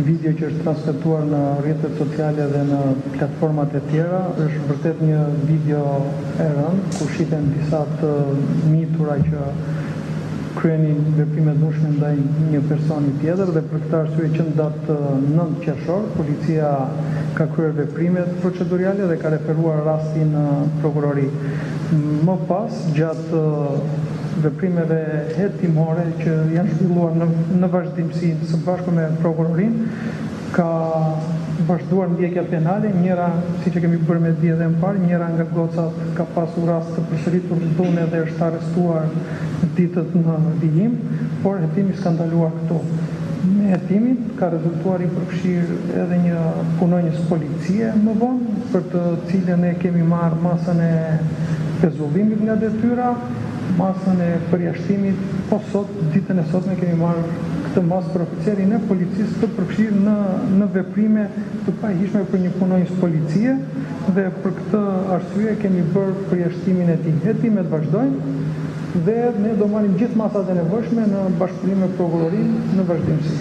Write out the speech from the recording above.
video që është transmetuar në rrjetet sociale dhe në platformat e tjera. Është vërtet një video e rëndë, ku shiten disa të mitura që kryenin veprime të dhunshme ndaj një personi tjetër, dhe për këtë arsye që në datë 9 qershor policia ka kryer veprimet procedurale dhe ka referuar rastin në prokurori. Më pas, gjatë veprimeve hetimore që janë zhvilluar në vazhdimsi së bashku me prokurorin, ka vazhduar ndjekja penale. Njëra, siç e kemi bërë me di edhe më parë, njëra nga gocat ka pasur rast të përsëritur dhune dhe është arrestuar ditët në vijim, por hetimi s'ka ndaluar këtu. Me hetimin ka rezultuar i përfshirë edhe një punonjës policie më vonë, për të cilën e kemi marrë masën e pezullimit nga detyra, masën e përjashtimit, po sot, ditën e sotme kemi marrë këtë masë për oficerin e policisë të përfshirë në veprime të pahishme për një punonjës policie, dhe për këtë arsye kemi bërë përjashtimin e tij. Hetimet vazhdojnë dhe ne do marrim gjithë masat e nevojshme në bashkëpunim me prokurorin në vazhdimsi.